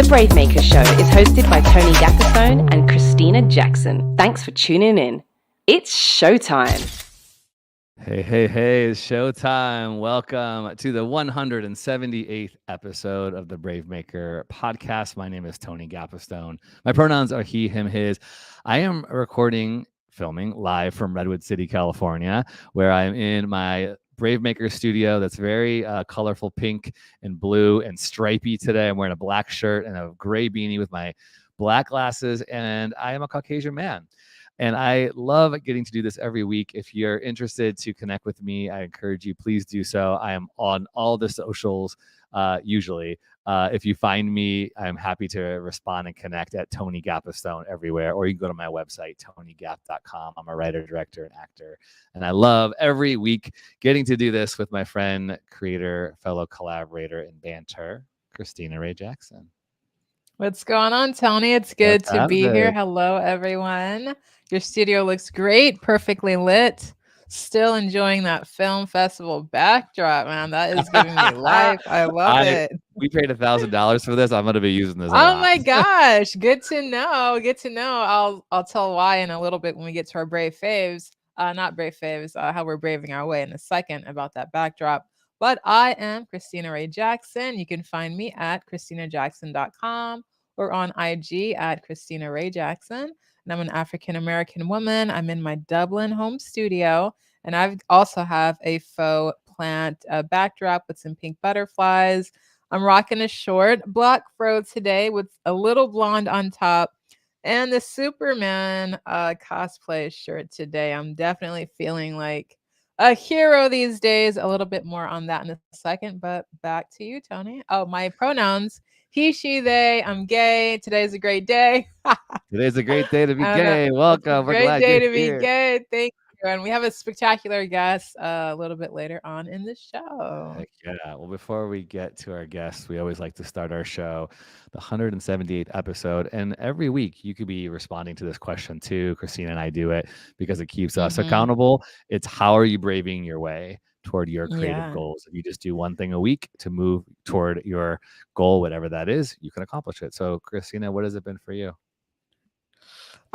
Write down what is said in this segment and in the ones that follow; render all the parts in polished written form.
BraveMaker show is hosted by Tony Gaffestone and Christina Jackson. Thanks for tuning in. It's showtime. Hey, it's showtime. Welcome to the 178th episode of the BraveMaker podcast. My name is Tony Gaffestone. My pronouns are he, him, his. I am filming live from Redwood City, California, where I'm in my BraveMaker studio that's very colorful pink and blue and stripy today. I'm wearing a black shirt and a gray beanie with my black glasses, and I am a Caucasian man. And I love getting to do this every week. If you're interested to connect with me, I encourage you, please do so. I am on all the socials usually. If you find me, I'm happy to respond and connect at Tony Gaffestone everywhere, or you can go to my website, tonygaff.com. I'm a writer, director, and actor. And I love every week getting to do this with my friend, creator, fellow collaborator, and banter, Christina Ray Jackson. What's going on, Tony? It's good to be here. Hello, everyone. Your studio looks great, perfectly lit. Still enjoying that film festival backdrop, man. That is giving me life. I love it. We paid $1,000 for this. I'm going to be using this. Oh my gosh. Good to know. Good to know. I'll tell why in a little bit when we get to our brave faves. Not brave faves, how we're braving our way in a second about that backdrop. But I am Christina Ray Jackson. You can find me at ChristinaJackson.com or on IG at Christina Ray Jackson. And I'm an African-American woman. I'm in my Dublin home studio. And I also have a faux plant backdrop with some pink butterflies. I'm rocking a short black fro today with a little blonde on top and the Superman cosplay shirt today. I'm definitely feeling like a hero these days. A little bit more on that in a second, but back to you, Tony. Oh, my pronouns, he, she, they. I'm gay. Today's a great day. Today's a great day to be gay. Welcome. We're glad you're here. Great day to be gay. Thank you. And we have a spectacular guest a little bit later on in the show. Heck yeah. Well, before we get to our guests, we always like to start our show, the 178th episode. And every week you could be responding to this question too. Christina and I do it because it keeps us accountable. It's how are you braving your way toward your creative goals? If you just do one thing a week to move toward your goal, whatever that is, you can accomplish it. So Christina, what has it been for you?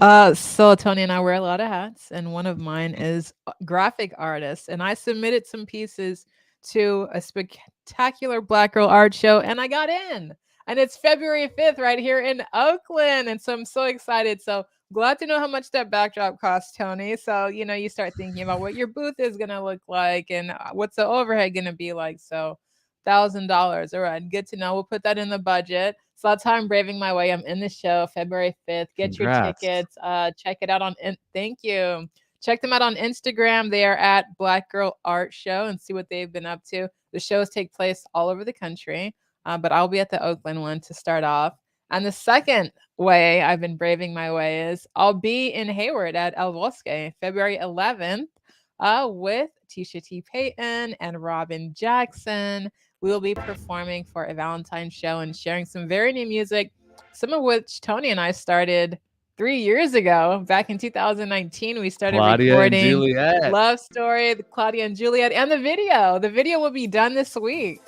So Tony and I wear a lot of hats, and one of mine is graphic artist. And I submitted some pieces to a spectacular Black Girl art show, and I got in. And it's February 5th right here in Oakland. And so I'm so excited. So glad to know how much that backdrop costs, Tony. So, you start thinking about what your booth is going to look like and what's the overhead going to be like. So $1,000. All right. Good to know. We'll put that in the budget. So that's how I'm braving my way. I'm in the show February 5th. Get your tickets. Check it out on. Thank you. Check them out on Instagram. They are at Black Girl Art Show and see what they've been up to. The shows take place all over the country, but I'll be at the Oakland one to start off. And the second way I've been braving my way is I'll be in Hayward at El Bosque February 11th with Tisha T. Payton and Robin Jackson. We will be performing for a Valentine's show and sharing some very new music, some of which Tony and I started 3 years ago. Back in 2019, we started recording Love Story, the Claudia and Juliet, and the video. The video will be done this week.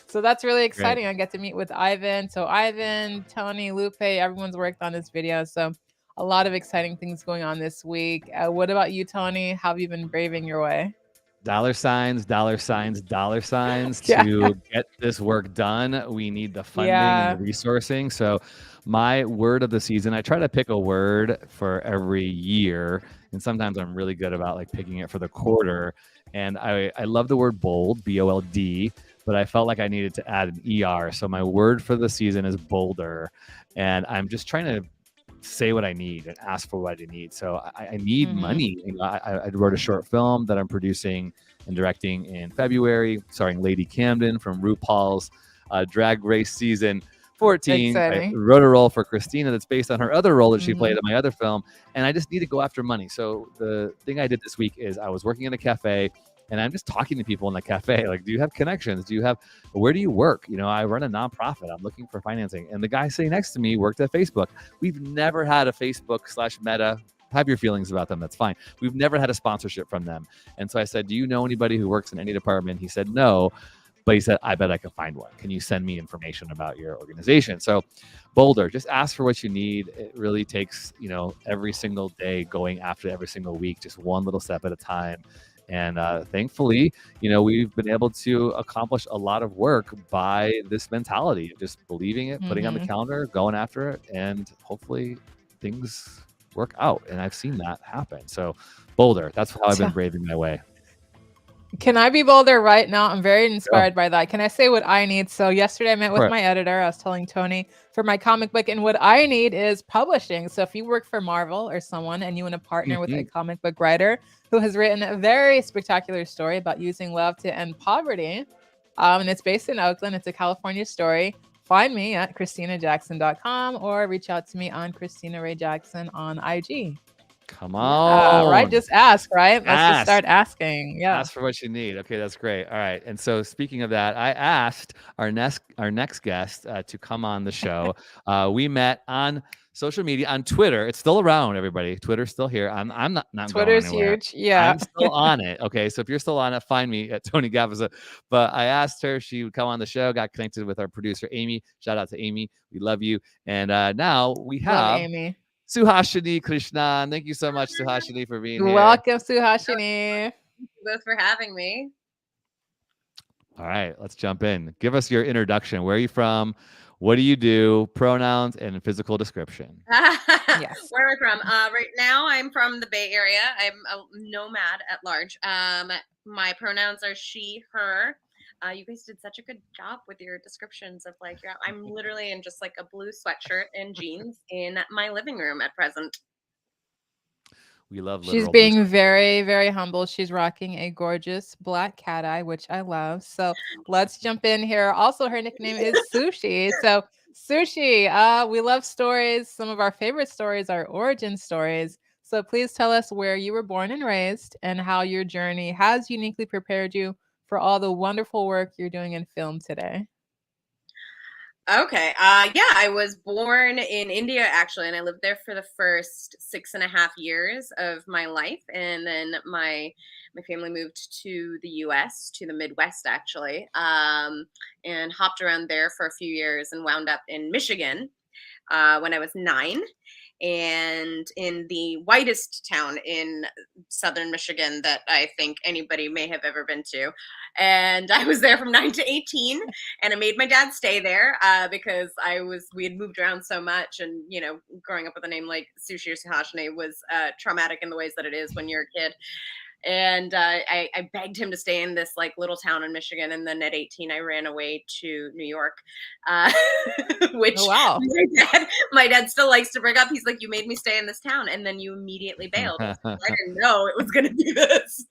So that's really exciting. Great. I get to meet with Ivan. So Ivan, Tony, Lupe, everyone's worked on this video. So a lot of exciting things going on this week. What about you, Tony? How have you been braving your way? $, $, to get this work done. We need the funding and the resourcing. So my word of the season, I try to pick a word for every year. and sometimes I'm really good about like picking it for the quarter. And I love the word bold, BOLD, but I felt like I needed to add an ER. So my word for the season is bolder, and I'm just trying to say what I need and ask for what I need. So I need money. You know, I wrote a short film that I'm producing and directing in February, starring Lady Camden from RuPaul's Drag Race season 14. Exciting. I wrote a role for Christina that's based on her other role that she played in my other film, and I just need to go after money. So the thing I did this week is I was working in a cafe, and I'm just talking to people in the cafe. Like, do you have connections? Where do you work? You know, I run a nonprofit. I'm looking for financing. And the guy sitting next to me worked at Facebook. We've never had a Facebook/Meta. Have your feelings about them. That's fine. We've never had a sponsorship from them. And so I said, do you know anybody who works in any department? He said, no. But he said, I bet I can find one. Can you send me information about your organization? So bolder, just ask for what you need. It really takes, you know, every single day going after every single week, just one little step at a time. And thankfully, you know, we've been able to accomplish a lot of work by this mentality of just believing it, putting it on the calendar, going after it, and hopefully things work out. And I've seen that happen. So bolder, that's how I've been braving my way. Can I be bolder right now? I'm very inspired by that. Can I say what I need? So yesterday I met with my editor. I was telling Tony for my comic book, and what I need is publishing. So if you work for Marvel or someone and you want to partner with a comic book writer who has written a very spectacular story about using love to end poverty, and it's based in Oakland. It's a California story. Find me at ChristinaJackson.com or reach out to me on Christina Ray Jackson on IG. Come on. Right. Just ask, right? Let's just start asking. Yeah. Ask for what you need. Okay, that's great. All right. And so speaking of that, I asked our next guest to come on the show. We met on social media, on Twitter. It's still around, everybody. Twitter's still here. I'm not Twitter's going anywhere. huge. Yeah. I'm still on it. Okay. So if you're still on it, find me at Tony Gavza. But I asked her, she would come on the show, got connected with our producer, Amy. Shout out to Amy. We love you. And now we have Amy. Suhashini Krishnan. Thank you so much, Suhashini, for being here. Welcome, Suhashini. Thank you both for having me. All right, let's jump in. Give us your introduction. Where are you from? What do you do? Pronouns and physical description. Yes. Where am I from? Right now, I'm from the Bay Area. I'm a nomad at large. My pronouns are she, her. You guys did such a good job with your descriptions of like, I'm literally in just like a blue sweatshirt and jeans in my living room at present. We love. She's being very, very humble. She's rocking a gorgeous black cat eye, which I love. So let's jump in here. Also, her nickname is Sushi. So Sushi, we love stories. Some of our favorite stories are origin stories. So please tell us where you were born and raised and how your journey has uniquely prepared you for all the wonderful work you're doing in film today. Okay. Yeah, I was born in India, actually, and I lived there for the first 6.5 years of my life. And then my family moved to the US, to the Midwest, actually, and hopped around there for a few years and wound up in Michigan when I was 9. And in the whitest town in southern Michigan that I think anybody may have ever been to. And I was there from 9 to 18, and I made my dad stay there because we had moved around so much, and you know, growing up with a name like Sushi or Suhashini was traumatic in the ways that it is when you're a kid. And I begged him to stay in this like little town in Michigan. And then at 18, I ran away to New York, which my dad still likes to bring up. He's like, you made me stay in this town and then you immediately bailed. I didn't know it was going to be this.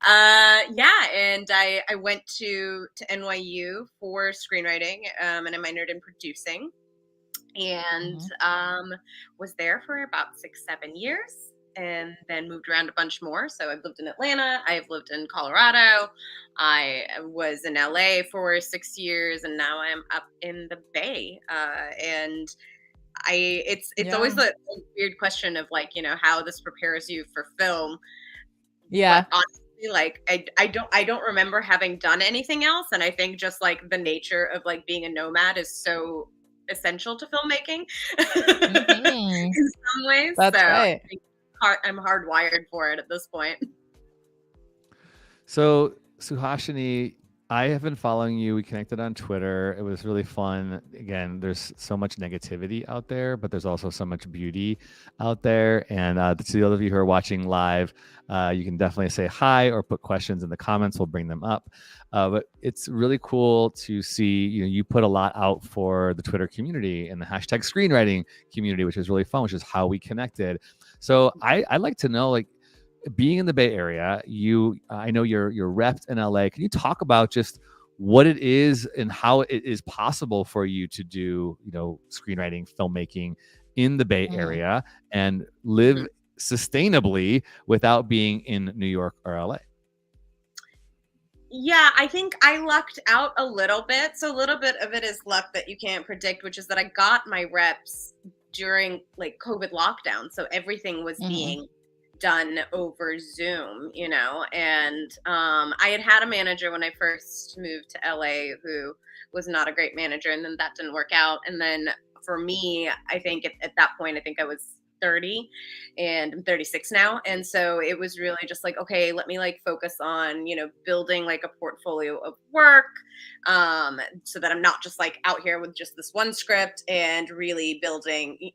And I went to NYU for screenwriting and I minored in producing and was there for about 6-7 years. And then moved around a bunch more. So I've lived in Atlanta. I've lived in Colorado. I was in LA for 6 years, and now I'm up in the Bay. And it's always a weird question of like, you know, how this prepares you for film. Yeah. But honestly, like I don't remember having done anything else, and I think just like the nature of like being a nomad is so essential to filmmaking in some ways. That's right. I'm hardwired for it at this point. So Suhashini, I have been following you. We connected on Twitter. It was really fun. Again, there's so much negativity out there, but there's also so much beauty out there. And to the other of you who are watching live, you can definitely say hi or put questions in the comments. We'll bring them up. But it's really cool to see, you put a lot out for the Twitter community and the hashtag screenwriting community, which is really fun, which is how we connected. So I'd like to know, like, being in the Bay Area, I know you're repped in LA. Can you talk about just what it is and how it is possible for you to do, screenwriting, filmmaking in the Bay Area and live sustainably without being in New York or LA? Yeah, I think I lucked out a little bit. So a little bit of it is luck that you can't predict, which is that I got my reps during like COVID lockdown. So everything was being done over Zoom, and I had a manager when I first moved to LA who was not a great manager, and then that didn't work out. And then for me, I think at that point, I think I was 30 and I'm 36 now. And so it was really just like, okay, let me like focus on, building like a portfolio of work, so that I'm not just like out here with just this one script, and really building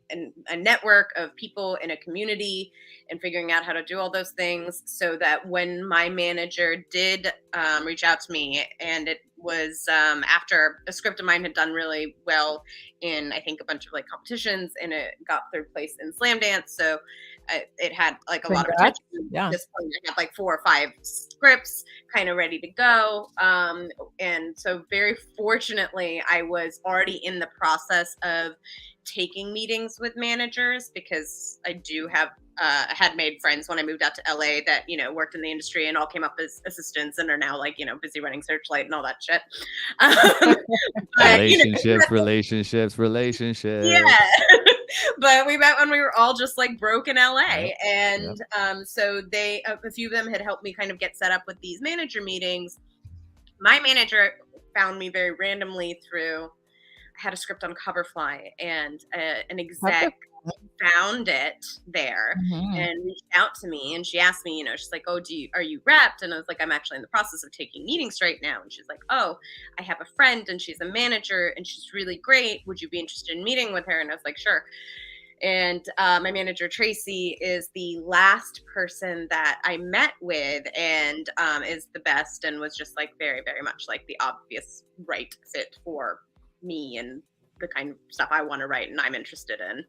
a network of people in a community and figuring out how to do all those things, so that when my manager did reach out to me, and it was after a script of mine had done really well in, I think, a bunch of like competitions, and it got third place in Slamdance. So it had like a lot of potential. Yeah. At this point, I had like 4 or 5 scripts kind of ready to go. And so very fortunately, I was already in the process of taking meetings with managers, because I do have had made friends when I moved out to LA that, worked in the industry and all came up as assistants and are now like, busy running Searchlight and all that shit. But, Relationships. Yeah. But we met when we were all just like broke in LA. And so a few of them had helped me kind of get set up with these manager meetings. My manager found me very randomly through, I had a script on Coverfly, and an exec found it there and reached out to me, and she asked me, she's like, oh, are you repped? And I was like, I'm actually in the process of taking meetings right now. And she's like, oh, I have a friend and she's a manager and she's really great. Would you be interested in meeting with her? And I was like, sure. And my manager, Tracy, is the last person that I met with, and is the best, and was just like very, very much like the obvious right fit for me and the kind of stuff I want to write and I'm interested in.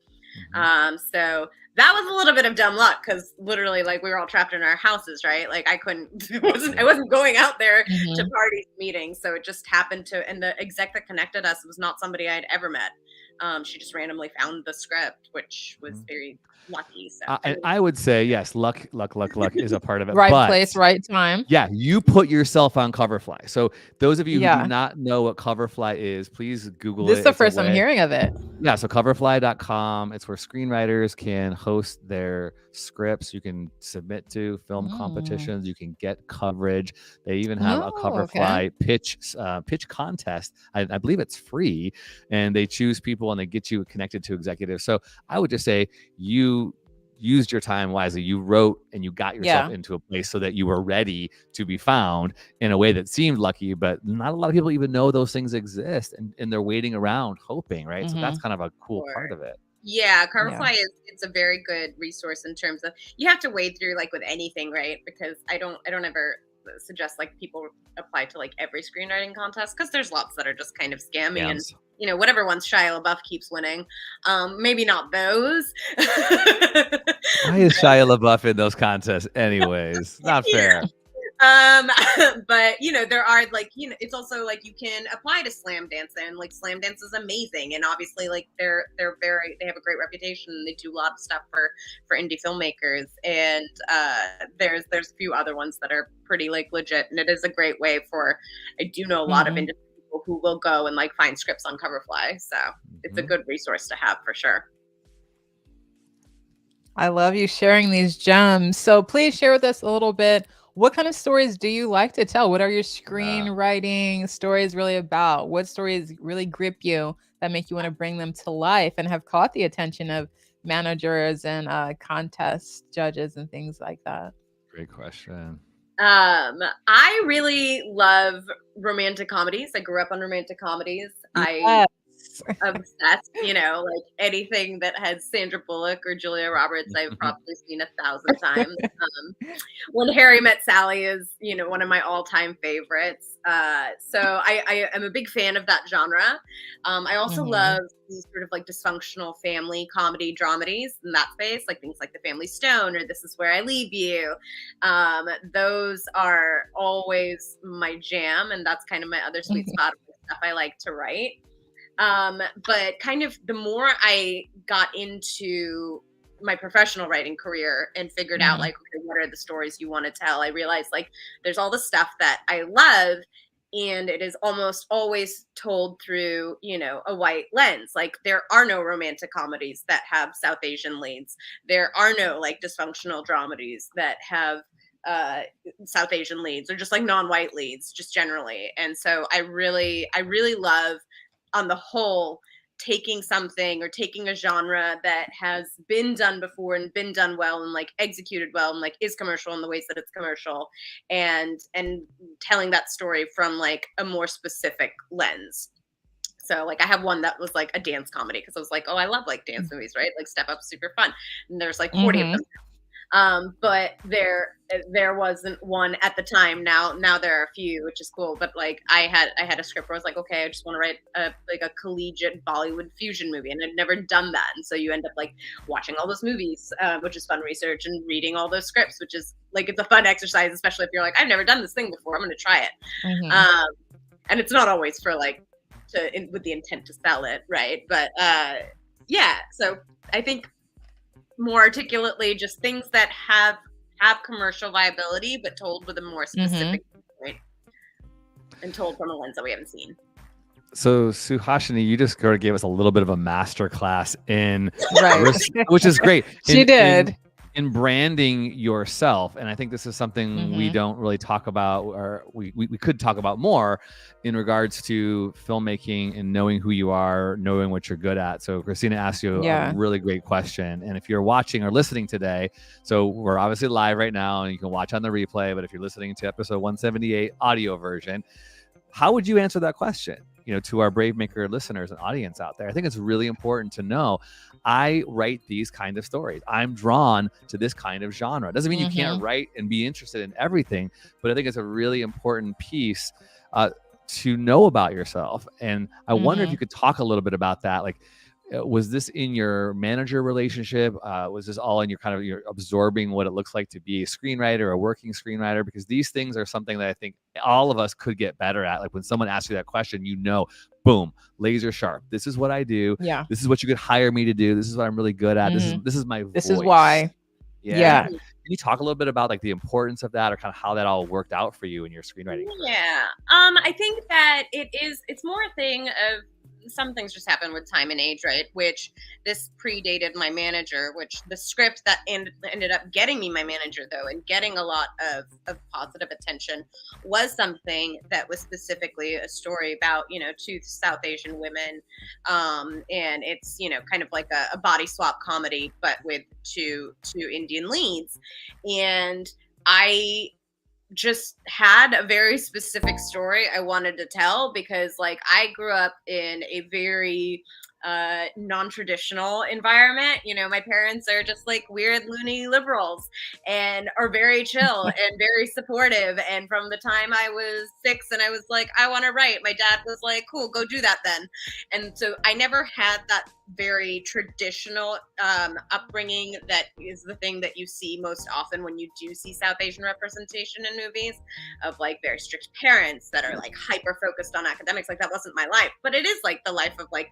So that was a little bit of dumb luck, because literally like we were all trapped in our houses, right? Like I wasn't going out there to parties, meetings. So it just happened to, and the exec that connected us was not somebody I had ever met. She just randomly found the script, which was very lucky. So and I would say, yes, luck is a part of it. Right but, place, right time. Yeah, you put yourself on Coverfly. So those of you who do not know what Coverfly is, please Google it. This is the first I'm hearing of it. Yeah, so coverfly.com. It's where screenwriters can host their scripts. You can submit to film competitions. You can get coverage. They even have a Coverfly pitch contest. I believe it's free, and they choose people and they get you connected to executives. So I would just say you used your time wisely. You wrote and you got yourself into a place so that you were ready to be found in a way that seemed lucky, but not a lot of people even know those things exist, and they're waiting around hoping, right? So that's kind of a cool part of it. Yeah, Coverfly it's a very good resource in terms of, you have to wade through like with anything, right? Because I don't ever suggest like people apply to like every screenwriting contest, because there's lots that are just kind of scammy and whatever ones Shia LaBeouf keeps winning, maybe not those. Why is Shia LaBeouf in those contests anyways? Not fair. But there are like, it's also like you can apply to Slamdance, and like Slamdance is amazing, and obviously like they have a great reputation, and they do a lot of stuff for indie filmmakers, and there's a few other ones that are pretty like legit, and it is a great way for, I do know a lot of indie people who will go and like find scripts on Coverfly, so it's a good resource to have for sure. I love you sharing these gems. So please share with us a little bit. What kind of stories do you like to tell? What are your screenwriting stories really about? What stories really grip you that make you want to bring them to life and have caught the attention of managers and contest judges and things like that? Great question. I really love romantic comedies. I grew up on romantic comedies. I Yes. obsessed, like anything that has Sandra Bullock or Julia Roberts, I've probably seen 1,000 times. When Harry Met Sally is, one of my all-time favorites. So I am a big fan of that genre. I also love these sort of like dysfunctional family comedy dramedies in that space, like things like The Family Stone or This Is Where I Leave You. Those are always my jam, and that's kind of my other sweet spot of the stuff I like to write. But kind of the more I got into my professional writing career and figured out like, okay, what are the stories you want to tell? I realized like there's all the stuff that I love, and it is almost always told through, a white lens. Like there are no romantic comedies that have South Asian leads. There are no like dysfunctional dramedies that have South Asian leads, or just like non-white leads, just generally. And so I really love, on the whole, taking something or taking a genre that has been done before and been done well and like executed well and like is commercial in the ways that it's commercial, and telling that story from like a more specific lens. So like I have one that was like a dance comedy, because I was like, oh, I love like dance movies, right? Like Step Up's super fun. And there's like 40 of them. But there wasn't one at the time. Now there are a few, which is cool. But like I had a script where I was like, okay, I just want to write a collegiate Bollywood fusion movie, and I'd never done that. And so you end up like watching all those movies, which is fun research, and reading all those scripts, which is like, it's a fun exercise, especially if you're like, I've never done this thing before, I'm going to try it. And it's not always for like with the intent to sell it, right? But yeah, so I think more articulately, just things that have commercial viability, but told with a more specific point, and told from a lens that we haven't seen. So Suhashini, you just sort of gave us a little bit of a master class in Right. which is great. She did. In branding yourself. And I think this is something we don't really talk about, or we could talk about more in regards to filmmaking and knowing who you are, knowing what you're good at. So Christina asked you a really great question. And if you're watching or listening today, so we're obviously live right now and you can watch on the replay, but if you're listening to episode 178 audio version, how would you answer that question? To our BraveMaker listeners and audience out there, I think it's really important to know, I write these kind of stories. I'm drawn to this kind of genre. It doesn't mean you can't write and be interested in everything, but I think it's a really important piece to know about yourself. And I wonder if you could talk a little bit about that. Like, was this in your manager relationship? Was this all in you're absorbing what it looks like to be a screenwriter, a working screenwriter? Because these things are something that I think all of us could get better at. Like when someone asks you that question, boom, laser sharp. This is what I do. Yeah. This is what you could hire me to do. This is what I'm really good at. This is my voice. This is why. Yeah. Can you talk a little bit about like the importance of that, or kind of how that all worked out for you in your screenwriting career? Yeah. I think that it's more a thing of, some things just happen with time and age, right? Which this predated my manager, which the script that ended up getting me my manager, though, and getting a lot of positive attention, was something that was specifically a story about, two South Asian women. And it's, kind of like a body swap comedy, but with two Indian leads. And I just had a very specific story I wanted to tell, because like I grew up in a very non-traditional environment. My parents are just like weird loony liberals and are very chill and very supportive. And from the time I was 6 and I was like, I want to write, my dad was like, cool, go do that then. And so I never had that very traditional upbringing that is the thing that you see most often when you do see South Asian representation in movies, of like very strict parents that are like hyper focused on academics. Like that wasn't my life, but it is like the life of like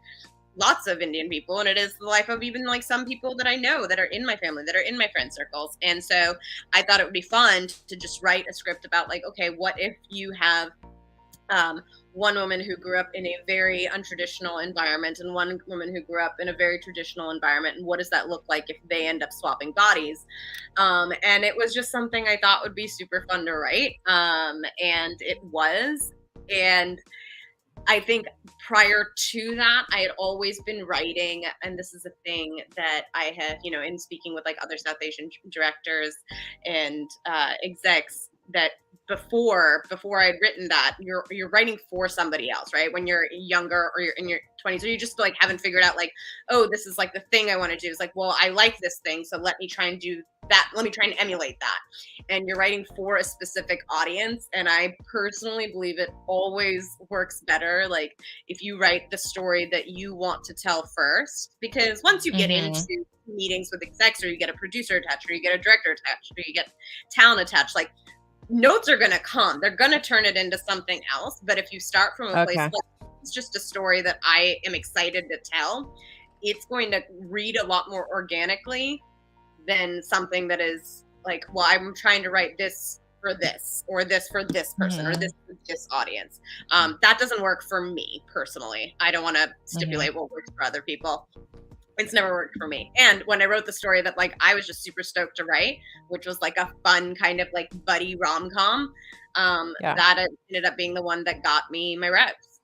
lots of Indian people, and it is the life of even like some people that I know that are in my family, that are in my friend circles. And so I thought it would be fun to just write a script about like, okay, what if you have one woman who grew up in a very untraditional environment and one woman who grew up in a very traditional environment, and what does that look like if they end up swapping bodies? And it was just something I thought would be super fun to write, and it was. And I think prior to that, I had always been writing, and this is a thing that I have, in speaking with like other South Asian directors and execs, that before I'd written that, you're writing for somebody else, right? When you're younger or you're in your 20s, or you just like haven't figured out like, oh, this is like the thing I want to do. It's like, well, I like this thing, so let me try and do that. Let me try and emulate that. And you're writing for a specific audience. And I personally believe it always works better, like if you write the story that you want to tell first, because once you get into meetings with execs, or you get a producer attached, or you get a director attached, or you get talent attached, like notes are going to come. They're going to turn it into something else. But if you start from a place like, it's just a story that I am excited to tell, it's going to read a lot more organically than something that is like, well, I'm trying to write this for this, or this for this person, or this for this audience. That doesn't work for me personally. I don't want to stipulate what works for other people. It's never worked for me. And when I wrote the story that like I was just super stoked to write, which was like a fun kind of like buddy rom-com, that ended up being the one that got me my reps.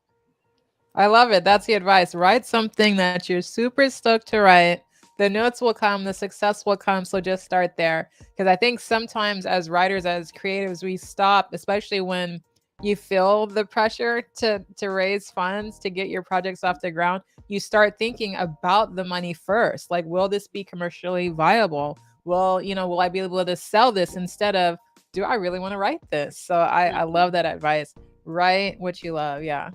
I love it. That's the advice. Write something that you're super stoked to write. The notes will come, the success will come. So just start there. Because I think sometimes as writers, as creatives, we stop, especially when you feel the pressure to raise funds to get your projects off the ground. You start thinking about the money first. Like, will this be commercially viable? Will I be able to sell this, instead of, do I really want to write this? So I love that advice. Write what you love. Yeah.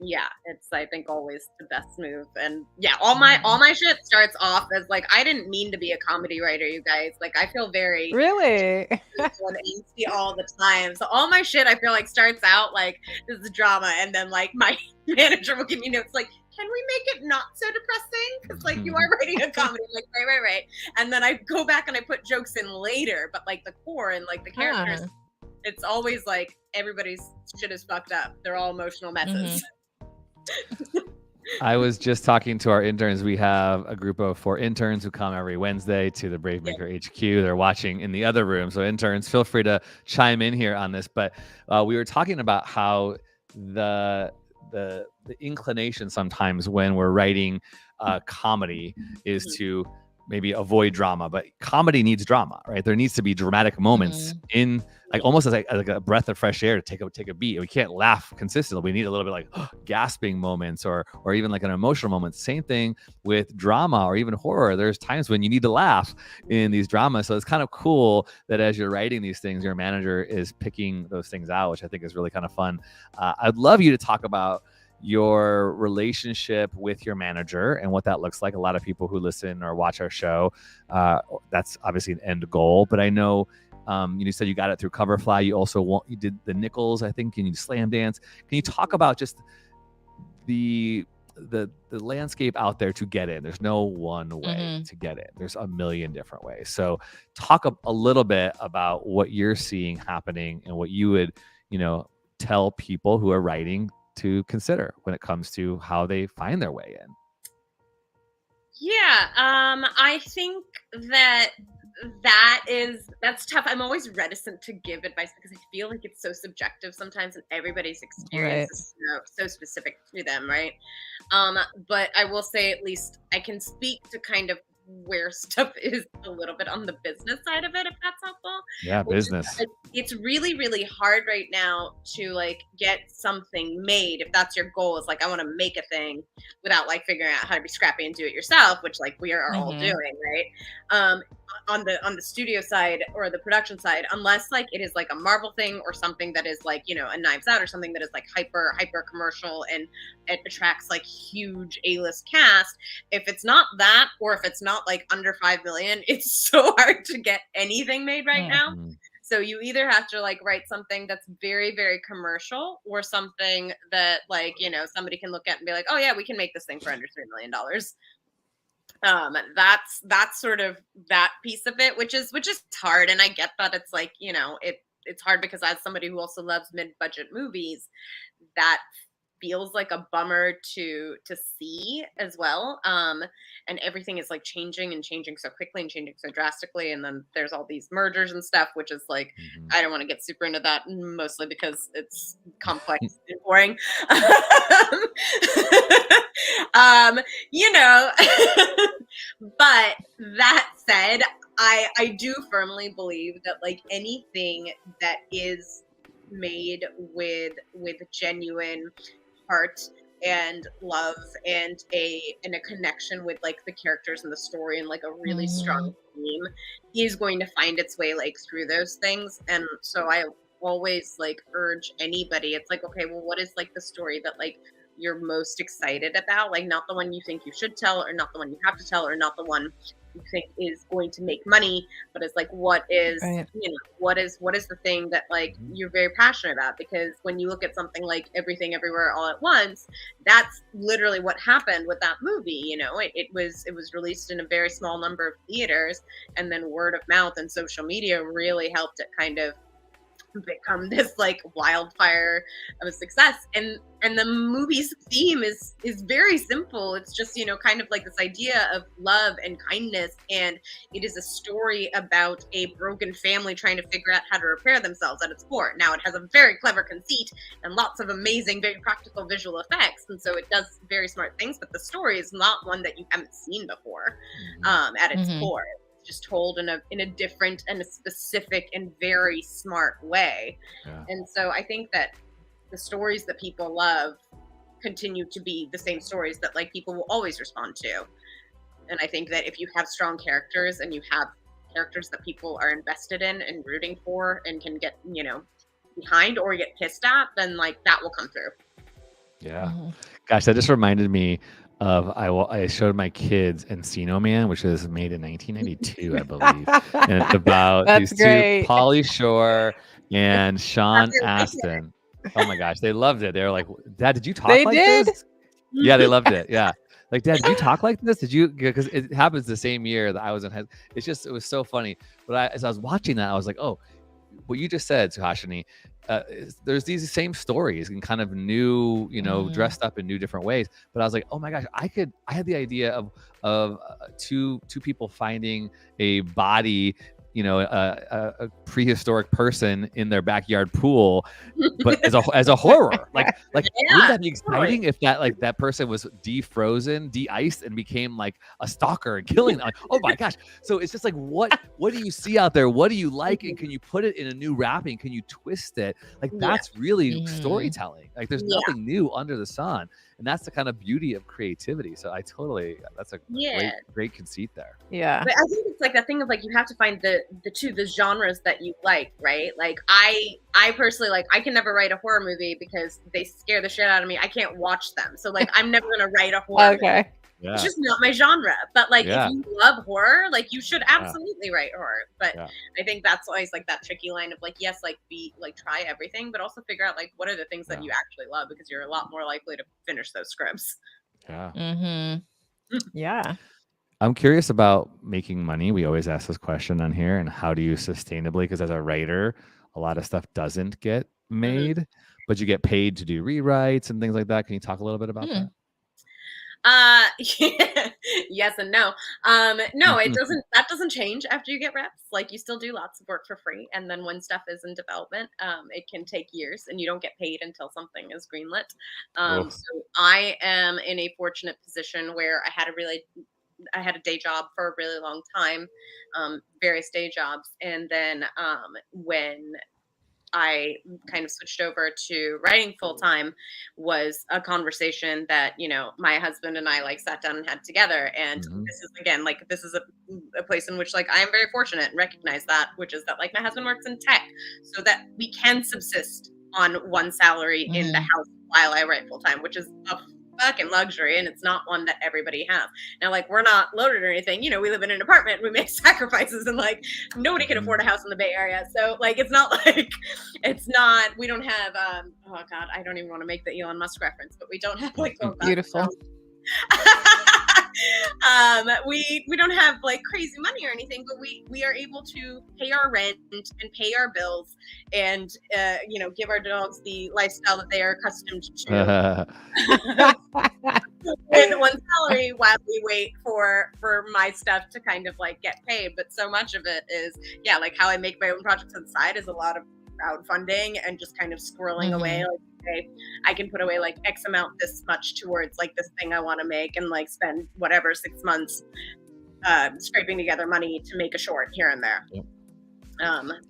Yeah, it's I think always the best move. And yeah, all my shit starts off as like, I didn't mean to be a comedy writer, you guys. Like I feel very really angsty all the time. So all my shit I feel like starts out like this is drama, and then like my manager will give me notes like, can we make it not so depressing? Because like you are writing a comedy. I'm like right. And then I go back and I put jokes in later, but like the core and like the characters, it's always like everybody's shit is fucked up. They're all emotional messes. I was just talking to our interns. We have a group of 4 interns who come every Wednesday to the BraveMaker HQ. They're watching in the other room. So interns, feel free to chime in here on this. But we were talking about how the inclination sometimes when we're writing comedy is to maybe avoid drama, but comedy needs drama, right? There needs to be dramatic moments in like almost as like a breath of fresh air to take a beat. We can't laugh consistently. We need a little bit like gasping moments or even like an emotional moment. Same thing with drama or even horror. There's times when you need to laugh in these dramas. So it's kind of cool that as you're writing these things, your manager is picking those things out, which I think is really kind of fun. I'd love you to talk about your relationship with your manager and what that looks like. A lot of people who listen or watch our show, that's obviously an end goal, but I know you said you got it through Coverfly. You did the Nichols, I think, and you Slamdance. Can you talk about just the landscape out there to get in? There's no one way to get in. There's a million different ways. So talk a little bit about what you're seeing happening and what you would, tell people who are writing to consider when it comes to how they find their way in. Yeah, I think that's tough. I'm always reticent to give advice because I feel like it's so subjective sometimes, and everybody's experience is so specific to them, right? But I will say at least I can speak to kind of where stuff is a little bit on the business side of it, if that's helpful. Yeah, business. It's really, really hard right now to like get something made. If that's your goal, is like I want to make a thing without like figuring out how to be scrappy and do it yourself, which like we are all doing, right? On the studio side or the production side, unless like it is like a Marvel thing or something that is like, a Knives Out or something that is like hyper commercial and it attracts like huge A-list cast. If it's not that, or if it's not like under 5 million, it's so hard to get anything made right now. So you either have to like write something that's very, very commercial, or something that like, somebody can look at and be like, oh yeah, we can make this thing for under $3 million. That's sort of that piece of it, which is hard. And I get that it's like, it's hard because as somebody who also loves mid-budget movies, that feels like a bummer to see as well. And everything is like changing so quickly and changing so drastically. And then there's all these mergers and stuff, which is like, I don't want to get super into that, mostly because it's complex and boring. But that said, I do firmly believe that like anything that is made with genuine heart and love and a connection with like the characters and the story and like a really strong theme is going to find its way like through those things. And so I always like urge anybody, it's like, okay, well, what is like the story that like you're most excited about? Like not the one you think you should tell, or not the one you have to tell, or not the one you think is going to make money, but it's like what is Right. you know what is the thing that like you're very passionate about. Because when you look at something like Everything Everywhere All at Once, that's literally what happened with that movie. It was released in a very small number of theaters, and then word of mouth and social media really helped it kind of become this like wildfire of a success. And the movie's theme is very simple. It's just kind of like this idea of love and kindness, and it is a story about a broken family trying to figure out how to repair themselves at its core. Now it has a very clever conceit and lots of amazing, very practical visual effects, and so it does very smart things, but the story is not one that you haven't seen before at its core. Just told in a different and a specific and very smart way. Yeah. And so I think that the stories that people love continue to be the same stories that like people will always respond to. And I think that if you have strong characters and you have characters that people are invested in and rooting for and can get behind or get pissed at, then like that will come through. Yeah. Gosh, that just reminded me of I showed my kids Encino Man, which was made in 1992, I believe, and it's about That's these great. two, Pauly Shore and Sean That's really Astin. Oh my gosh, they loved it. They were like, "Dad, did you talk They like did? this?" Yeah, they loved it. Yeah, like, "Dad, did you talk like this? Did you?" Because it happens the same year that I was in high. It was so funny. But as I was watching that, I was like, "Oh, what you just said, Suhashini." There's these same stories and kind of new, dressed up in new different ways. But I was like, oh my gosh, I had the idea of two people finding a body, a prehistoric person in their backyard pool, but as a horror, like wouldn't that be exciting if that person was defrozen, de-iced, and became like a stalker and killing them? Like, oh my gosh. So it's just like, what do you see out there? What do you like? And can you put it in a new wrapping? Can you twist it? Like that's really storytelling. Like there's nothing new under the sun. And that's the kind of beauty of creativity. So that's a great conceit there. Yeah. But I think it's like that thing of like you have to find the genres that you like, right? Like I personally, like, I can never write a horror movie because they scare the shit out of me. I can't watch them. So like I'm never gonna write a horror movie. Yeah. It's just not my genre. But like if you love horror, like you should absolutely write horror. But I think that's always like that tricky line of like, yes, like try everything, but also figure out like what are the things that you actually love, because you're a lot more likely to finish those scripts. Yeah. Yeah. I'm curious about making money. We always ask this question on here, and how do you sustainably? Because as a writer, a lot of stuff doesn't get made, but you get paid to do rewrites and things like that. Can you talk a little bit about that? Yes and no. No, it doesn't. That doesn't change after you get reps. Like you still do lots of work for free, and then when stuff is in development, it can take years, and you don't get paid until something is greenlit. So I am in a fortunate position where I had a day job for a really long time, various day jobs, and then when I kind of switched over to writing full time was a conversation that, my husband and I like sat down and had together. And this is again, like, this is a place in which like I am very fortunate and recognize that, which is that like my husband works in tech so that we can subsist on one salary in the house while I write full time, which is a fucking luxury, and it's not one that everybody has. Now, like, we're not loaded or anything, we live in an apartment, we make sacrifices, and like nobody can afford a house in the Bay Area, so like we don't have oh god, I don't even want to make the Elon Musk reference, but we don't have like beautiful we don't have like crazy money or anything, but we are able to pay our rent and pay our bills and give our dogs the lifestyle that they are accustomed to with one salary while we wait for my stuff to kind of like get paid. But so much of it is like how I make my own projects on the side is a lot of crowdfunding and just kind of squirreling away, like, okay, I can put away like X amount this much towards like this thing I want to make and like spend whatever 6 months scraping together money to make a short here and there. Yep.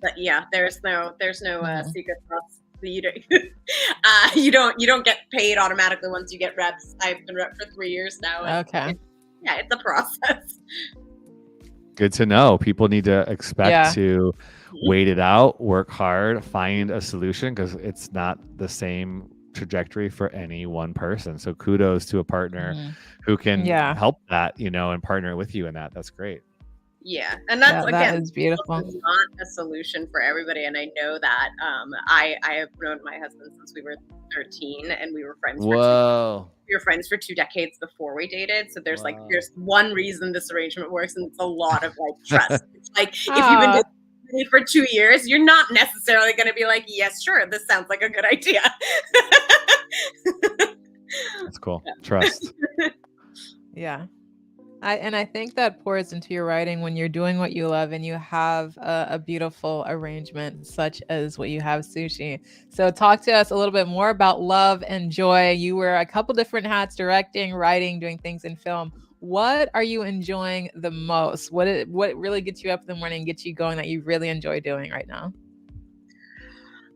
But yeah, there's no Mhm. secret sauce. You don't you don't get paid automatically once you get reps. I've been rep for 3 years now. And Okay. it's a process. Good to know. People need to expect Yeah. to wait it out, work hard, find a solution, because it's not the same trajectory for any one person. So kudos to a partner Mhm. who can Yeah. help that, and partner with you in that. That's great. Yeah, and that's Yeah, that again, is beautiful. it's not a solution for everybody, and I know that. I have known my husband since we were 13, and we were friends. Whoa. We were friends for 2 decades before we dated. So there's Wow. there's one reason this arrangement works, and it's a lot of trust. It's if you've been Ah. dating somebody for 2 years, you're not necessarily going to be like, yes, sure, this sounds like a good idea. That's cool. Trust. Yeah. I think that pours into your writing when you're doing what you love and you have a beautiful arrangement such as what you have, Sushi. So talk to us a little bit more about love and joy. You wear a couple different hats: directing, writing, doing things in film. What are you enjoying the most? What really gets you up in the morning and gets you going that you really enjoy doing right now?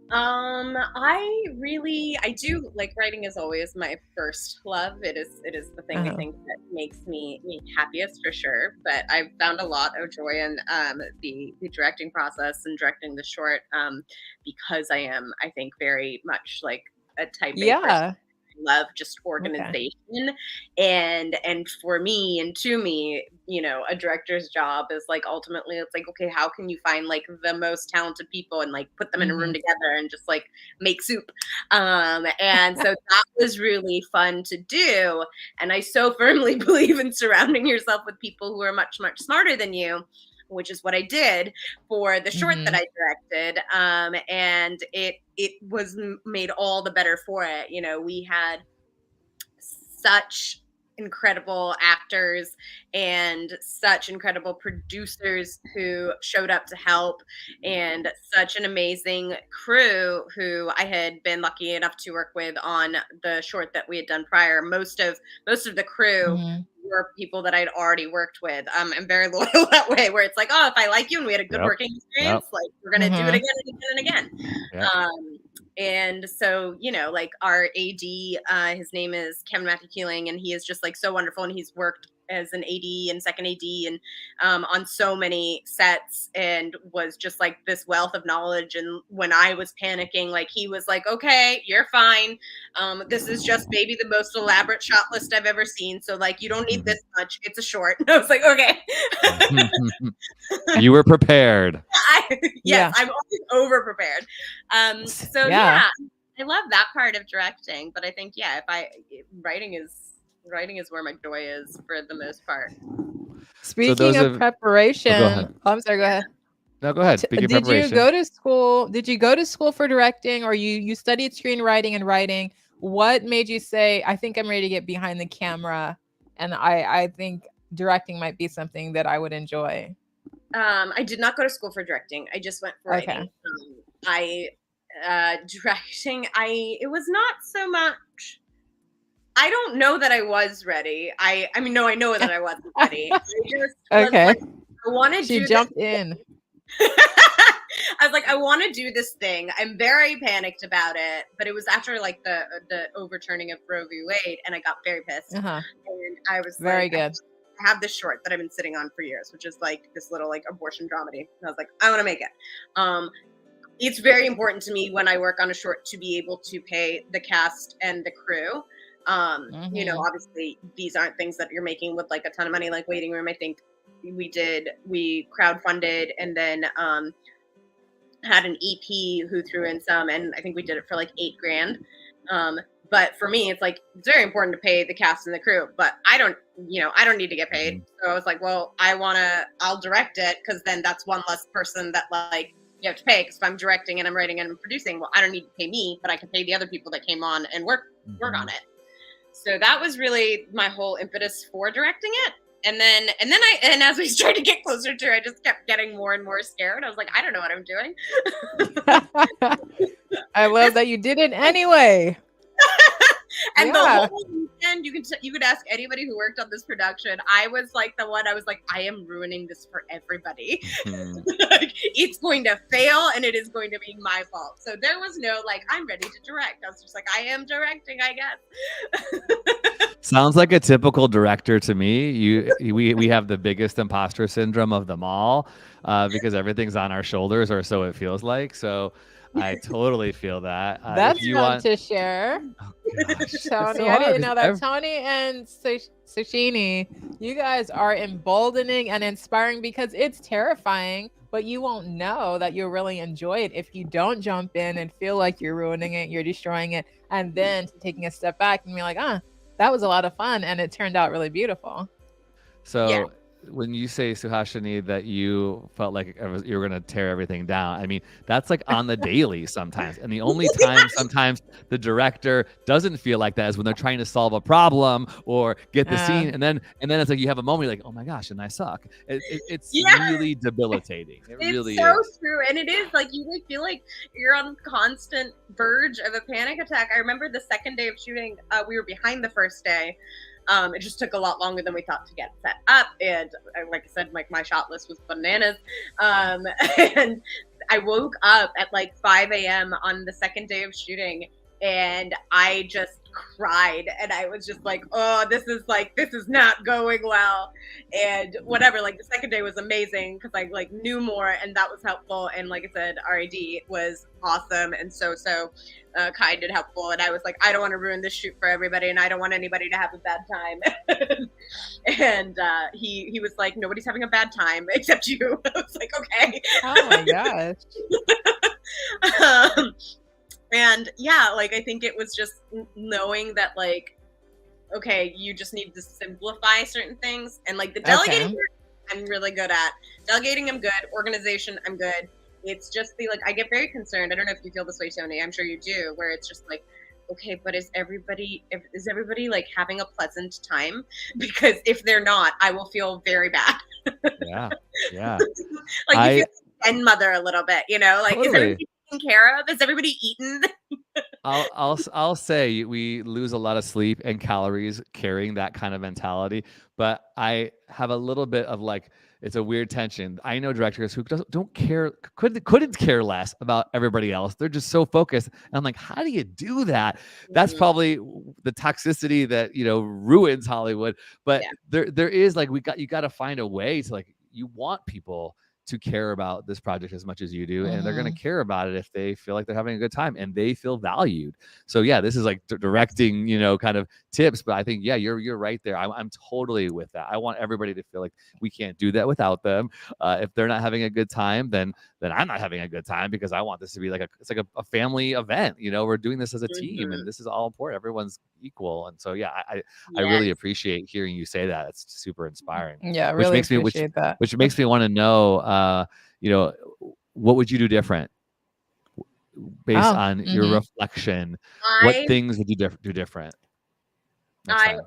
I do like writing is always my first love. It is the thing I Uh-huh. think that makes me happiest for sure. But I've found a lot of joy in the directing process and directing the short because I am, I think, very much like a type A person. Yeah. Love just Okay. organization, and for me and to me, a director's job is ultimately it's okay, how can you find the most talented people and put them in a room Mhm. together and just make soup. And so that was really fun to do, and I so firmly believe in surrounding yourself with people who are much smarter than you, which is what I did for the short that Mhm. I directed. And it was made all the better for it. We had such incredible actors and such incredible producers who showed up to help, and such an amazing crew who I had been lucky enough to work with on the short that we had done prior. Most of the crew Mhm. were people that I'd already worked with. I'm very loyal that way, where it's oh, if I like you and we had a good Yep. working experience, we're gonna do it Mhm. again and again and again. Yep. And so, our AD, his name is Kevin Matthew Keeling, and he is just so wonderful. And he's worked as an AD and second AD and on so many sets, and was just this wealth of knowledge. And when I was panicking, he was okay, you're fine. This is just maybe the most elaborate shot list I've ever seen. So you don't need this much. It's a short. And I was okay. You were prepared. Yes, Yeah. I'm always over prepared. So Yeah. I love that part of directing, but I think writing is where my joy is for the most part. Speaking of preparation, go ahead. I'm sorry, go ahead. No, go ahead. Speaking of Did you preparation. go to school? Did you go to school for directing, or you studied screenwriting and writing? What made you say, I think I'm ready to get behind the camera, and I think directing might be something that I would enjoy? I did not go to school for directing. I just went for writing. Directing, it was not so much. I don't know that I was ready. I mean, no, I know that I wasn't ready. I just Okay. was I want to do She this. jumped in. I was I want to do this thing. I'm very panicked about it, but it was after the overturning of Roe v. Wade, and I got very pissed. Uh-huh. And I was Very good. I have this short that I've been sitting on for years, which is this little abortion dramedy. And I was I want to make it. It's very important to me when I work on a short to be able to pay the cast and the crew. Obviously these aren't things that you're making with a ton of money, like Waiting Room. I think we crowdfunded and then had an EP who threw in some, and I think we did it for $8,000. But for me, it's it's very important to pay the cast and the crew, but I don't need to get paid. So I was well, I'll direct it, because then that's one less person that you have to pay, because if I'm directing and I'm writing and I'm producing, well, I don't need to pay me, but I can pay the other people that came on and work on it. So that was really my whole impetus for directing it. And then as we started to get closer to it, I just kept getting more and more scared. I was I don't know what I'm doing. I love that you did it anyway. And the whole end, you could ask anybody who worked on this production. I was like the one. I was like, I am ruining this for everybody. Like, it's going to fail, and it is going to be my fault. So there was no like, I'm ready to direct. I was just like, I am directing, I guess. Sounds like a typical director to me. We have the biggest imposter syndrome of them all, because everything's on our shoulders, or so it feels like. So I totally feel that. That's if you fun want to share. Oh, gosh. Tony, So I hard didn't know that. because Tony and Suhashini, you guys are emboldening and inspiring, because it's terrifying, but you won't know that you'll really enjoy it if you don't jump in and feel like you're ruining it, you're destroying it, and then taking a step back and be like, that was a lot of fun, and it turned out really beautiful. So Yeah. when you say, Suhashini, that you felt like you were going to tear everything down, I mean, that's like on the daily sometimes. And the only time sometimes the director doesn't feel like that is when they're trying to solve a problem or get the scene. And then it's like you have a moment, you're like, oh my gosh, and I suck. It's really debilitating. It really so is. true. And it is like, you like feel like you're on constant verge of a panic attack. I remember the second day of shooting, we were behind the first day. It just took a lot longer than we thought to get set up, and like I said, like my shot list was bananas. And I woke up at like 5 a.m. on the second day of shooting, and I just cried, and I was just like, oh, this is not going well, and whatever. Like the second day was amazing because I like knew more, and that was helpful. And like I said, RAD was awesome and so kind and helpful. And I was like, I don't want to ruin this shoot for everybody, and I don't want anybody to have a bad time. And he was like, nobody's having a bad time except you. I was like, okay. Oh my gosh. And yeah, like I think it was just knowing that like, okay, you just need to simplify certain things, and like the delegating I'm really good at. Delegating I'm good. Organization I'm good. It's just the like, I get very concerned. I don't know if you feel this way, Tony. I'm sure you do, where it's just like, okay, but is everybody like having a pleasant time? Because if they're not, I will feel very bad. Yeah. Like you feel like a mother a little bit, you know, like Totally. Is everybody taken care of? Is everybody eaten? I'll say we lose a lot of sleep and calories carrying that kind of mentality, but I have a little bit of like, it's a weird tension. I know directors who don't care, couldn't care less about everybody else. They're just so focused. And I'm like, how do you do that? That's probably the toxicity that, ruins Hollywood. But there is like, you got to find a way to like, you want people to care about this project as much as you do, and they're going to care about it if they feel like they're having a good time and they feel valued. So yeah, this is like directing, kind of tips, but I think you're right there. I'm totally with that. I want everybody to feel like we can't do that without them. If they're not having a good time, then I'm not having a good time, because I want this to be like a family event. We're doing this as a team, and this is all important. Everyone's equal, and so I really appreciate hearing you say that. It's super inspiring. Yeah, I really appreciate that. Which makes me want to know, what would you do different based on your reflection? What things would you do different next time?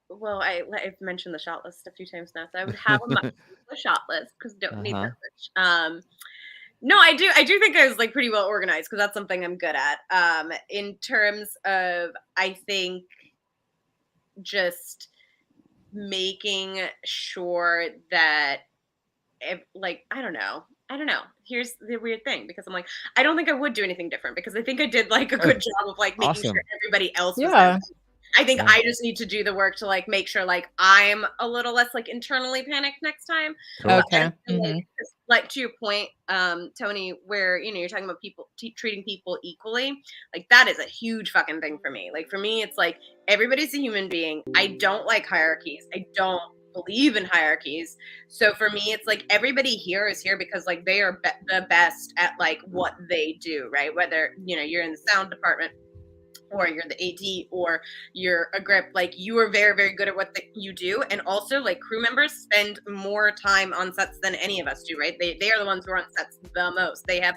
Well, I've mentioned the shot list a few times now, so I would have a shot list because don't need that much. No, I do think I was like pretty well organized, because that's something I'm good at. In terms of, I think, just making sure that, I don't know. Here's the weird thing, because I'm like, I don't think I would do anything different, because I think I did like a good job of like making sure everybody else was there. I think I just need to do the work to like make sure like I'm a little less like internally panicked next time. Okay. Like to your point, Tony, where you're talking about people treating people equally, like that is a huge fucking thing for me. Like for me, it's like everybody's a human being. I don't like hierarchies. I don't believe in hierarchies. So for me, it's like everybody here is here because like they are the best at like what they do, right? Whether you're in the sound department, or you're the AD, or you're a grip, like you are very, very good at what you do. And also like crew members spend more time on sets than any of us do, right? They are the ones who are on sets the most. They have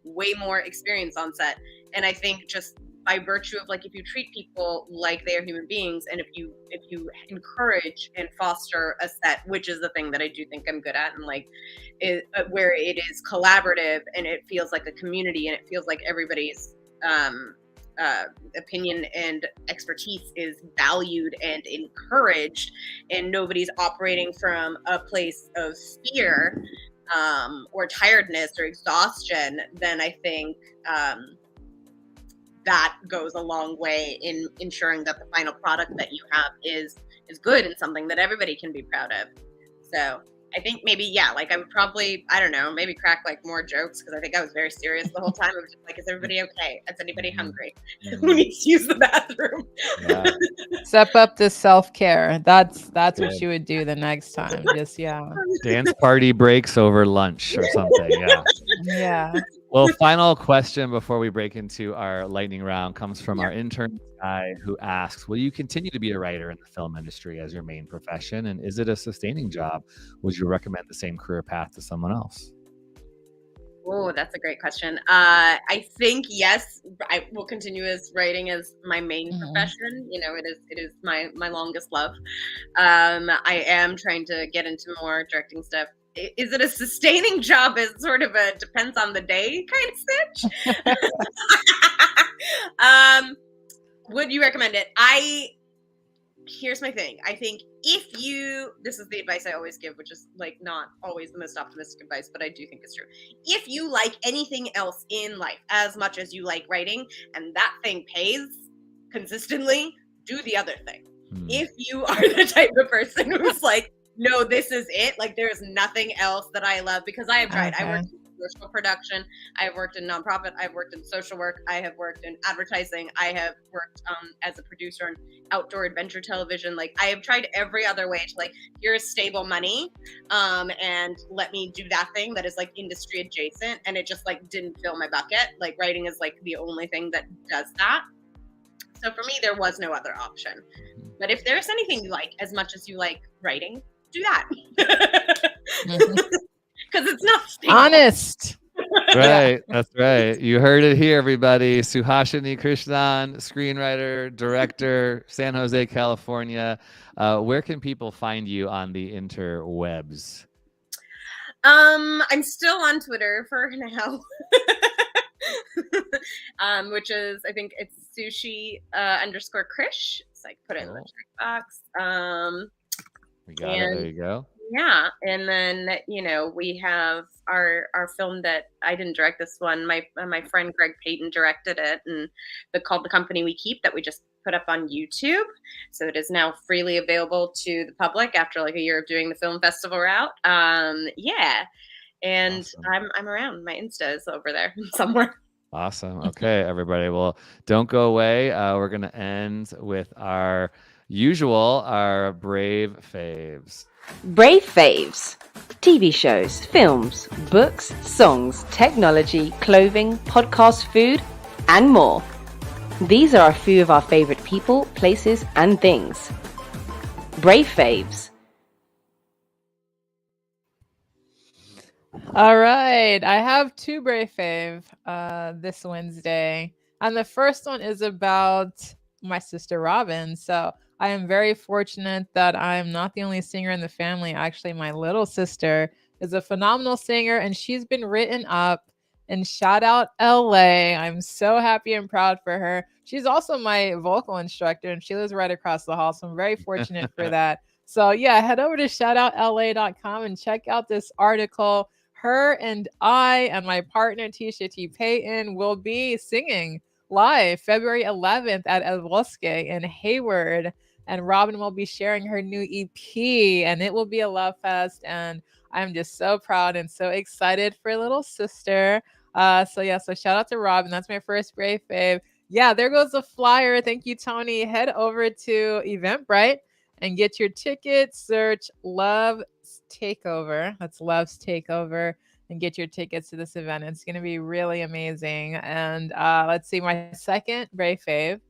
way more experience on set. And I think just by virtue of like, if you treat people like they are human beings, and if you encourage and foster a set, which is the thing that I do think I'm good at, and like where it is collaborative and it feels like a community and it feels like everybody's opinion and expertise is valued and encouraged, and nobody's operating from a place of fear or tiredness or exhaustion, then I think that goes a long way in ensuring that the final product that you have is good and something that everybody can be proud of. So I think maybe, yeah, like I would probably, I don't know, maybe crack like more jokes, because I think I was very serious the whole time. I was just like, is everybody okay? Is anybody hungry? Who needs to use the bathroom? Yeah. Step up to self-care. That's what Good. you would do the next time. Just Dance party breaks over lunch or something. Yeah. yeah. Well, final question before we break into our lightning round comes from our intern guy, who asks, will you continue to be a writer in the film industry as your main profession? And is it a sustaining job? Would you recommend the same career path to someone else? Oh, that's a great question. I think yes, I will continue as writing as my main profession. You know, it is my longest love. I am trying to get into more directing stuff. Is it a sustaining job? Is sort of a depends on the day kind of stitch. Would you recommend it? Here's my thing. I think this is the advice I always give, which is like not always the most optimistic advice, but I do think it's true. If you like anything else in life as much as you like writing, and that thing pays consistently, do the other thing. If you are the type of person who's like, no, this is it, like there's nothing else that I love, because I have tried. I worked in commercial production, I have worked in nonprofit, I've worked in social work, I have worked in advertising, I have worked as a producer on outdoor adventure television. Like I have tried every other way to like, here's stable money, and let me do that thing that is like industry adjacent, and it just like didn't fill my bucket. Like writing is like the only thing that does that. So for me, there was no other option. But if there's anything you like as much as you like writing, do that. Because it's not stable. Honest. Right. That's right. You heard it here, everybody. Suhashini Krishnan, screenwriter, director, San Jose, California. Where can people find you on the interwebs? I'm still on Twitter for now. Which is, I think it's sushi _ Krish. So I put it in the check box. We got it. There you go. Yeah, and then we have our film that I didn't direct this one. My friend Greg Payton directed it, and called The Company We Keep, that we just put up on YouTube. So it is now freely available to the public after like a year of doing the film festival route. Yeah, and awesome. I'm around. My Insta is over there somewhere. Awesome. Okay, everybody. Well, don't go away. We're going to end with our Brave Faves. Brave Faves. TV shows, films, books, songs, technology, clothing, podcast, food, and more. These are a few of our favorite people, places, and things. Brave Faves. All right. I have two Brave Fave this Wednesday. And the first one is about my sister Robin. So I am very fortunate that I'm not the only singer in the family. Actually, my little sister is a phenomenal singer, and she's been written up in shout out LA. I'm so happy and proud for her. She's also my vocal instructor, and she lives right across the hall. So I'm very fortunate for that. So yeah, head over to shoutoutla.com and check out this article. Her and I and my partner, Tisha T. Payton, will be singing live February 11th at El Bosque in Hayward. And Robin will be sharing her new EP, and it will be a love fest. And I'm just so proud and so excited for little sister. So shout out to Robin. That's my first Brave Fave. Yeah, there goes the flyer. Thank you, Tony. Head over to Eventbrite and get your tickets. Search Love's Takeover. That's Love's Takeover, and get your tickets to this event. It's going to be really amazing. And let's see, my second Brave Fave.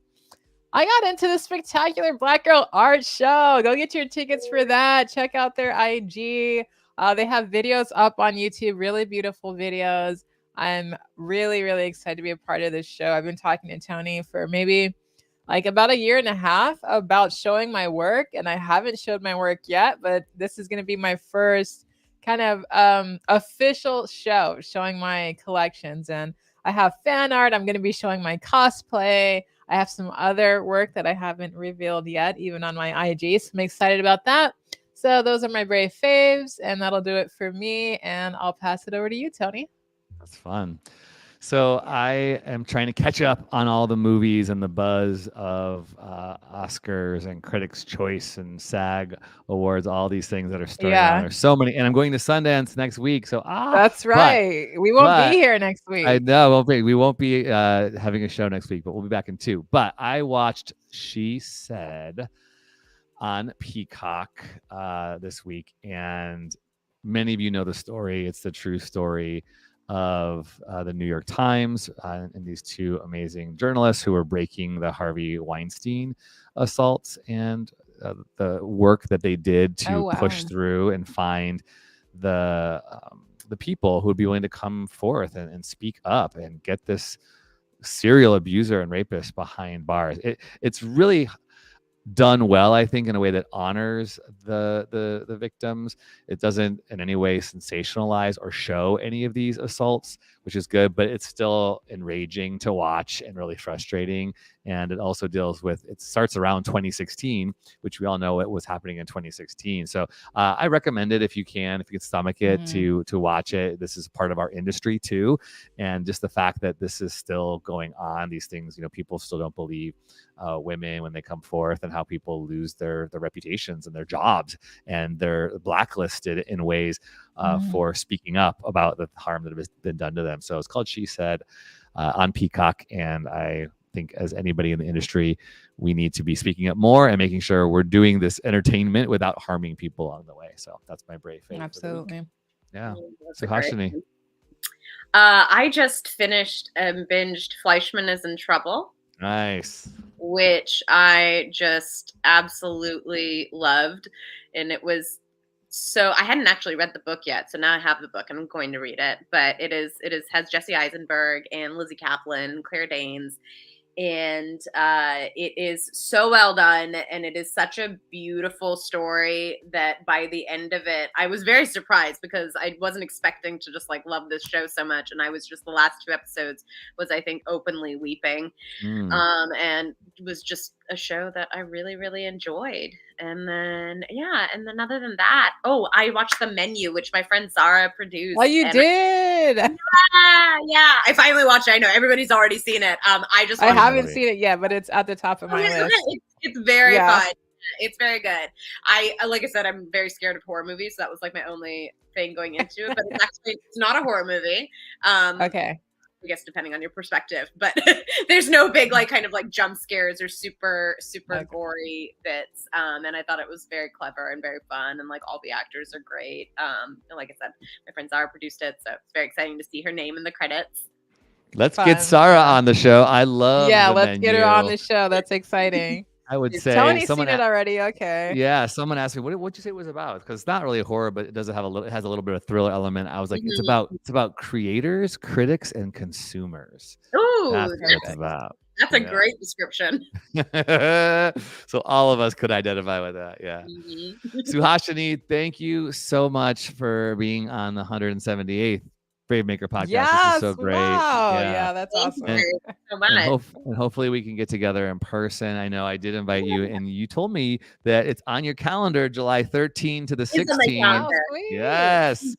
I got into the Spectacular Black Girl Art Show. Go get your tickets for that. Check out their IG. They have videos up on YouTube, really beautiful videos. I'm really, really excited to be a part of this show. I've been talking to Tony for maybe like about a year and a half about showing my work, and I haven't showed my work yet, but this is going to be my first kind of official show showing my collections. And I have fan art. I'm going to be showing my cosplay. I have some other work that I haven't revealed yet, even on my IG. So I'm excited about that. So those are my Brave faves, and that'll do it for me. And I'll pass it over to you, Tony. That's fun. So I am trying to catch up on all the movies and the buzz of Oscars and Critics' Choice and SAG Awards, all these things that are starting on. There's so many, and I'm going to Sundance next week. So that's right. We won't be here next week. I know we won't be having a show next week, but we'll be back in 2. But I watched She Said on Peacock this week, and many of you know the story. It's the true story of the New York Times and these 2 amazing journalists who were breaking the Harvey Weinstein assaults, and the work that they did to push through and find the people who would be willing to come forth and speak up and get this serial abuser and rapist behind bars. It's really done well, I think, in a way that honors the victims. It doesn't in any way sensationalize or show any of these assaults, which is good, but it's still enraging to watch and really frustrating. And it also deals with, it starts around 2016, which we all know what was happening in 2016. So I recommend it if you can stomach it, to watch it. This is part of our industry too. And just the fact that this is still going on, these things, people still don't believe women when they come forth, and how people lose their reputations and their jobs, and they're blacklisted in ways for speaking up about the harm that has been done to them. So it's called She Said on Peacock. And I think, as anybody in the industry, we need to be speaking up more and making sure we're doing this entertainment without harming people along the way. So that's my brave favorite. Absolutely. Yeah. Suhashini. I just finished and binged Fleischman is in Trouble. Nice. Which I just absolutely loved. And it was so, I hadn't actually read the book yet, so now I have the book and I'm going to read it. But it has Jesse Eisenberg and Lizzie Kaplan, Claire Danes, and it is so well done, and it is such a beautiful story that by the end of it, I was very surprised, because I wasn't expecting to just love this show so much, and I was just, the last 2 episodes was, I think, openly weeping, and it was just a show that I really, really enjoyed. And then other than that, I watched The Menu, which my friend Zara produced. Oh, you did? Yeah, I finally watched it. I know everybody's already seen it. I haven't seen it yet, but it's at the top of my list. It's very fun. It's very good. Like I said, I'm very scared of horror movies, so that was my only thing going into it. But it's not a horror movie. Okay. I guess depending on your perspective, but there's no big jump scares or super gory bits. And I thought it was very clever and very fun, and all the actors are great. And like I said, my friend Zara produced it, so it's very exciting to see her name in the credits. Let's get Sarah on the show. I love let's get her on the show. That's exciting. I would say Tony's seen it already. Okay. Yeah, someone asked me, "What'd you say it was about?" Because it's not really a horror, but it does have it has a little bit of thriller element. I was like, it's about creators, critics, and consumers. Ooh, that's what it's about. That's a great description. So all of us could identify with that. Yeah. Suhashini, thank you so much for being on the 178th BraveMaker podcast. Yes, this is so great. Wow. Yeah, that's awesome. Thank you so much. And hopefully we can get together in person. I know I did invite you, and you told me that it's on your calendar, July 13 to the 16th. Yes.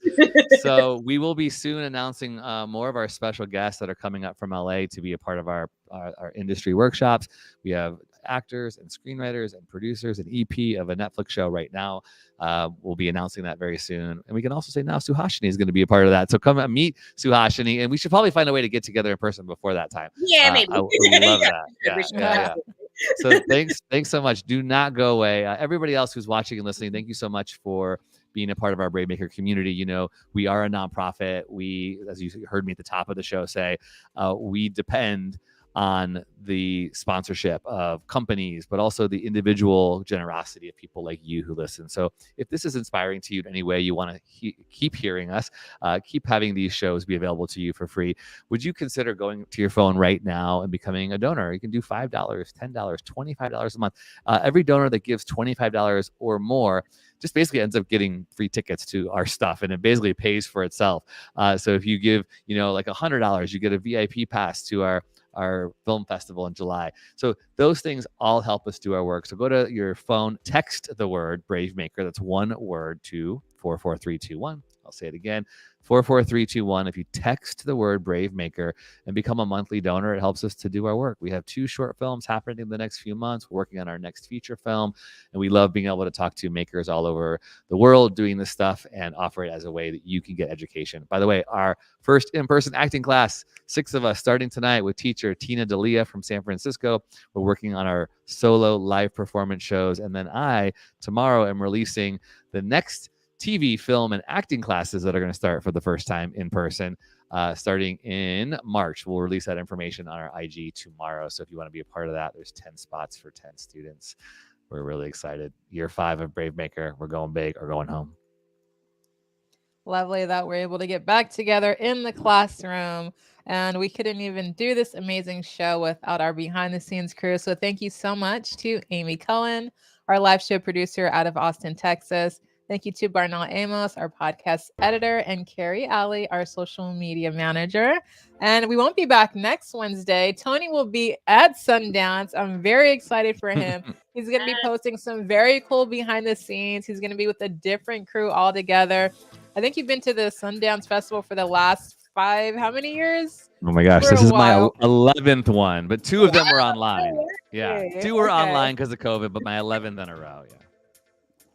So we will be soon announcing more of our special guests that are coming up from LA to be a part of our industry workshops. We have actors and screenwriters and producers and EP of a Netflix show right now. We'll be announcing that very soon. And we can also say now Suhashini is going to be a part of that. So come and meet Suhashini, and we should probably find a way to get together in person before that time. Yeah, maybe. I would love that. Yeah. So thanks so much. Do not go away. Everybody else who's watching and listening, thank you so much for being a part of our BraveMaker community. We are a nonprofit. We, as you heard me at the top of the show say, we depend on the sponsorship of companies, but also the individual generosity of people like you who listen. So if this is inspiring to you in any way, you want to keep hearing us, keep having these shows be available to you for free, would you consider going to your phone right now and becoming a donor? You can do $5, $10, $25 a month. Every donor that gives $25 or more just basically ends up getting free tickets to our stuff, and it basically pays for itself. So if you give, like $100, you get a VIP pass to our film festival in July. So those things all help us do our work. So go to your phone, text the word BraveMaker. That's one word to 44321. I'll say it again, 44321. If you text the word BraveMaker and become a monthly donor, it helps us to do our work. We have 2 short films happening in the next few months. We're working on our next feature film, and we love being able to talk to makers all over the world doing this stuff and offer it as a way that you can get education. By the way, our first in-person acting class, 6 of us starting tonight with teacher Tina D'Elia from San Francisco. We're working on our solo live performance shows. And then tomorrow am releasing the next TV, film, and acting classes that are going to start for the first time in person starting in March. We'll release that information on our IG tomorrow. So if you want to be a part of that, there's 10 spots for 10 students. We're really excited. Year 5 of BraveMaker. We're going big or going home. Lovely that we're able to get back together in the classroom, and we couldn't even do this amazing show without our behind the scenes crew. So thank you so much to Amy Cohen, our live show producer out of Austin, Texas. Thank you to Barnell Amos, our podcast editor, and Carrie Alley, our social media manager. And we won't be back next Wednesday. Tony will be at Sundance. I'm very excited for him. He's going to be posting some very cool behind the scenes. He's going to be with a different crew altogether. I think you've been to the Sundance Festival for the last 5, how many years? Oh my gosh, this is my 11th one, but 2 of them were online. Yeah, 2 were online because of COVID, but my 11th in a row. Yeah.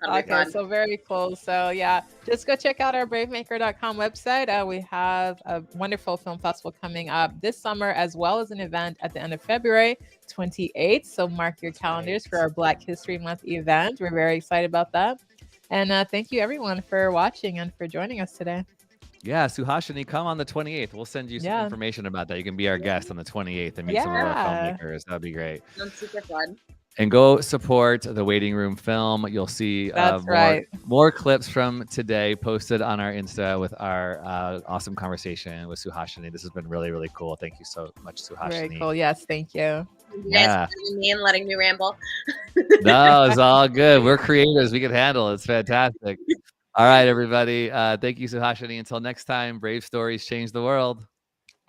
Okay, so very cool. So yeah, just go check out our BraveMaker.com website. We have a wonderful film festival coming up this summer, as well as an event at the end of February 28th. So mark your calendars for our Black History Month event. We're very excited about that. And thank you everyone for watching and for joining us today. Yeah, Suhashini, come on the 28th. We'll send you some information about that. You can be our guest on the 28th and meet some of our filmmakers. That'd be great. Sounds super fun. And go support the Waiting Room Film. You'll see more clips from today posted on our Insta with our awesome conversation with Suhashini. This has been really, really cool. Thank you so much, Suhashini. Very cool. Yes, thank you. Yeah. Me and letting me ramble. No, it's all good. We're creators. We can handle it. It's fantastic. All right, everybody. Thank you, Suhashini. Until next time, brave stories change the world.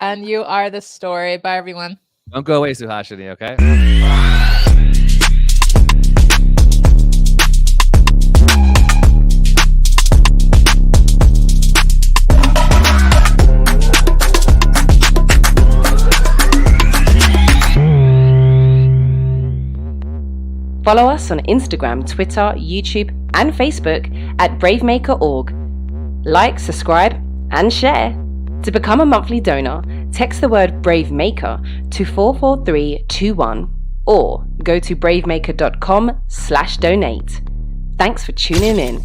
And you are the story. Bye, everyone. Don't go away, Suhashini, okay? Follow us on Instagram, Twitter, YouTube, and Facebook at BraveMaker.org. Like, subscribe, and share. To become a monthly donor, text the word BraveMaker to 44321 or go to bravemaker.com/donate. Thanks for tuning in.